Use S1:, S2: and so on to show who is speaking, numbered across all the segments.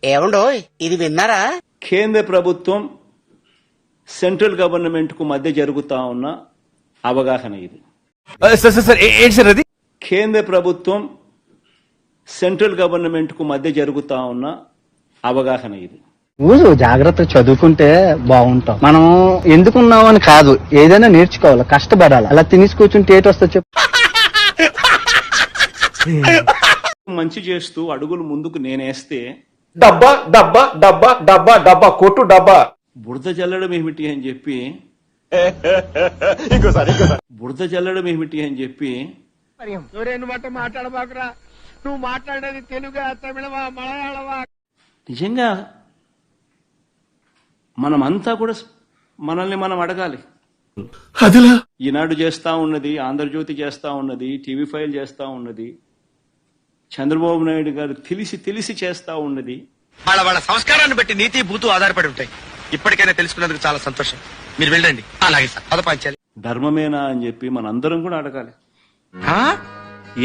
S1: ఏమండోయ్ ఇది విన్నారా?
S2: కేంద్ర ప్రభుత్వం సెంట్రల్ గవర్నమెంట్ కు మధ్య జరుగుతా ఉన్న అవగాహన ఇది.
S3: అది
S2: కేంద్ర ప్రభుత్వం సెంట్రల్ గవర్నమెంట్ కు మధ్య జరుగుతా ఉన్న అవగాహన ఇది.
S4: ఊరు జాగ్రత్త చదువుకుంటే బాగుంటాం. మనం ఎందుకున్నామని కాదు, ఏదైనా నేర్చుకోవాలి, కష్టపడాలి. అలా తినేసి కూర్చుంటే ఏటి వస్తా చెప్పు.
S2: మంచి చేస్తూ అడుగులు ముందుకు నేనేస్తే
S3: డబ్బా డబ్బా డబ్బా డబ్బా డబ్బా కొట్టు డబ్బా
S2: బురద జల్లడం ఏమిటి అని చెప్పి బురద జల్లడం ఏమిటి అని చెప్పి
S1: నువ్వు మాట్లాడేది తెలుగా, తమిళమా, మలయాళమా?
S2: నిజంగా మనమంతా కూడా మనల్ని మనం అడగాలి. ఈనాడు చేస్తా ఉన్నది, ఆంధ్రజ్యోతి చేస్తా ఉన్నది, టీవీ5 చేస్తా ఉన్నది, చంద్రబాబు నాయుడు గారు తెలిసి చేస్తా ఉన్నది.
S5: వాళ్ళ సంస్కారాన్ని బట్టి నీతి భూతు ఆధారపడి ఉంటాయి. ఇప్పటికైనా తెలుసుకున్నందుకు చాలా సంతోషం. మీరు వెళ్ళండి. అలాగే సార్, పదపాంచాలి.
S2: ధర్మమేనా అని చెప్పి మనందరం కూడా అడగాలి.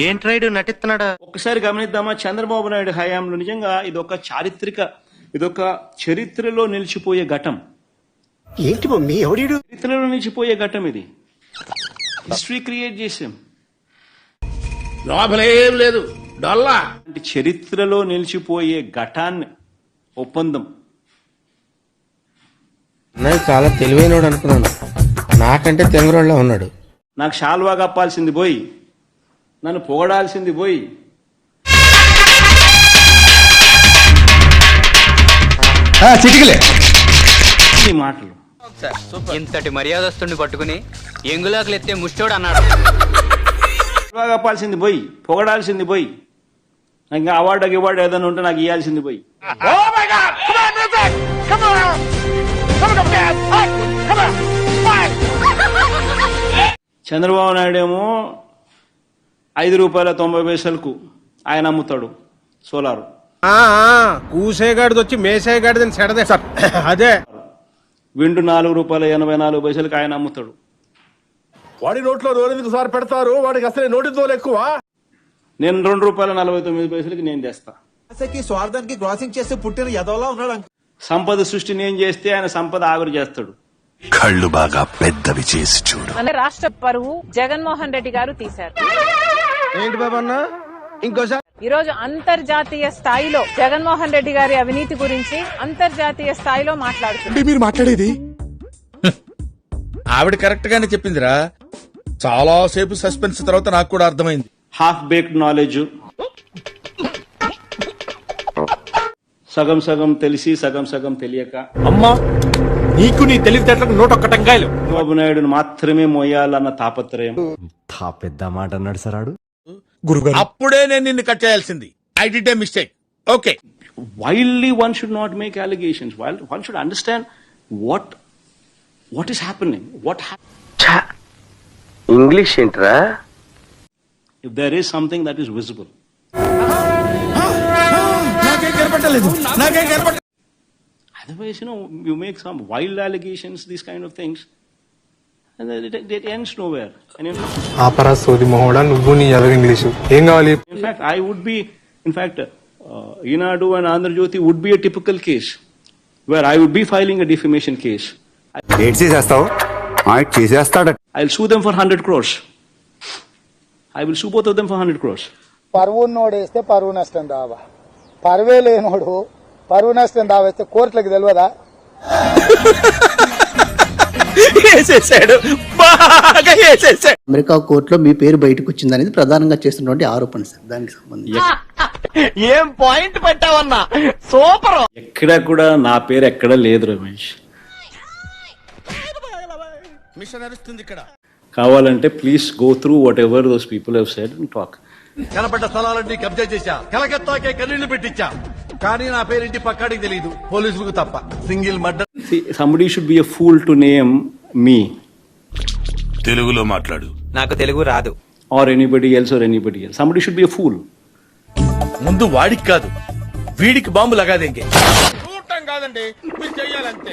S5: ఏంట్రైడు నటిస్తున్నాడా?
S2: ఒక్కసారి గమనిద్దామా, చంద్రబాబు నాయుడు హయాంలో నిజంగా ఇదొక చరిత్రలో నిలిచిపోయే ఘటం.
S1: ఏంటి మమ్మీ ఎవడీడు?
S2: చరిత్రలో నిలిచిపోయే ఘటం ఇది. హిస్టరీ క్రియేట్ చేసాం.
S3: లోపలేం లేదు డొల్లా.
S2: చరిత్రలో నిలిచిపోయే ఘటాన్ని ఒప్పందం.
S6: చాలా తెలివైనోడు అనుకున్నాను, నాకంటే తెంగరోళ్ళ ఉన్నాడు.
S2: నాకు శాల్వా కప్పాల్సింది పోయి, నన్ను పొగడాల్సింది పోయి, ఈ మాటలు.
S7: ఇంతటి మర్యాదస్తుని పట్టుకుని ఎంగులాకులు ఎత్తే ముష్టోడు అన్నాడు.
S2: శాల్వా కప్పాల్సింది పోయి, పొగడాల్సింది పోయి, ఇంకా అవార్డు ఏదైనా ఉంటే నాకు ఇవ్వాల్సింది పోయి. చంద్రబాబు నాయుడు ఏమో ₹5.90 ఆయన అమ్ముతాడు సోలారు.
S3: కూసేగాడిది వచ్చి మేసేగాడిదని సెడదే సార్. అదే
S2: విండు ₹4.84 ఆయన అమ్ముతాడు.
S3: వాడి నోట్లో నోరెందుకు సార్ పెడతారు? వాడికి అసలే నోటి తోలు ఎక్కువ.
S2: నేను ₹2.49 నేను తెస్తా.
S8: స్వార్థానికి క్రాసింగ్ చేస్తే పుట్టిన ఎదవలా ఉన్నాడు.
S2: సంపద సృష్టి నేను చేస్తే ఆయన సంపద ఆవిరి చేస్తాడు.
S9: కళ్ళు బాగా పెద్దవి చేసి చూడు.
S10: రాష్ట్ర పరువు జగన్మోహన్ రెడ్డి గారు తీశారు.
S3: ఏంటి బాబన్నా ఇంకోసారి?
S10: ఈ రోజు అంతర్జాతీయ స్థాయిలో జగన్మోహన్ రెడ్డి గారి అవినీతి గురించి అంతర్జాతీయ స్థాయిలో మాట్లాడుతున్నారు.
S8: మీరు మాట్లాడేది
S6: ఆవిడ కరెక్ట్ గానే చెప్పిందిరా. చాలా సేపు సస్పెన్స్ తర్వాత నాకు కూడా అర్థమైంది.
S2: హాఫ్ బేక్డ్ నాలెడ్జ్, సగం సగం తెలిసి సగం సగం తెలియక.
S3: అమ్మా నీకు నీ తెలివితేటలకు 101 టంకాయలు.
S2: చంద్రబాబు నాయుడును మాత్రమే మోయాలన్న తాపత్రయం.
S9: పెద్ద మాట అన్నాడు సరాడు.
S3: గురుగారు
S6: అప్పుడే నేను నిన్ను కట్ చేయాల్సింది. I did a mistake. Okay.
S2: Wildly one should not make allegations. One should understand what is happening.
S5: English ఏంట్రా?
S2: If there is something that is visible. Otherwise, you make some wild allegations, these kind of things, and it ends nowhere. And
S8: ఆపరా సోది మొహోడా, నువ్వు నీ ఎదగ English ఏం కావాలి?
S2: in fact, Eenadu and Andhra Jyoti would be a typical case where I would be filing a defamation case.
S9: చేసేస్తావు చేసేస్తాడు.
S2: I'll sue them for 100 crores. I will sue both of them for 100 crores.
S4: పరువు నోడేస్తే పరువు నష్టం దావా, పరువే లేనోడు పరువు నష్టం దావేస్తే కోర్టులకు తెలియదా?
S1: అమెరికా కోర్టులో మీ పేరు బయటకు వచ్చిందనేది ప్రధానంగా చేస్తున్నటువంటి ఆరోపణ సార్. దానికి సంబంధించి
S7: ఏం పాయింట్ పెట్టావన్నా, సూపర్.
S2: ఎక్కడా కూడా నా పేరు ఎక్కడా లేదు రమేష్.
S6: మిషన్ నడుస్తుంది ఇక్కడ.
S2: కావాలంటే please go through whatever those people have said and talk.
S5: కనపడ్డ స్థలాలన్నీ కబ్జా చేశా, కలకత్తాకే కన్నీళ్లు పెట్టించా, కానీ నా పేరింటి పక్కాడికి తెలియదు, పోలీసులకు తప్ప. Single murder.
S2: Somebody should be a fool to name me.
S9: తెలుగులో మాట్లాడు.
S7: నాకు తెలుగు రాదు.
S2: Or anybody else. Somebody should be a fool.
S6: ముందు వాడికి కాదు వీడికి బాంబు లగాదేంగే. చూడటం కాదండి, మీరు చెయ్యాలంతే.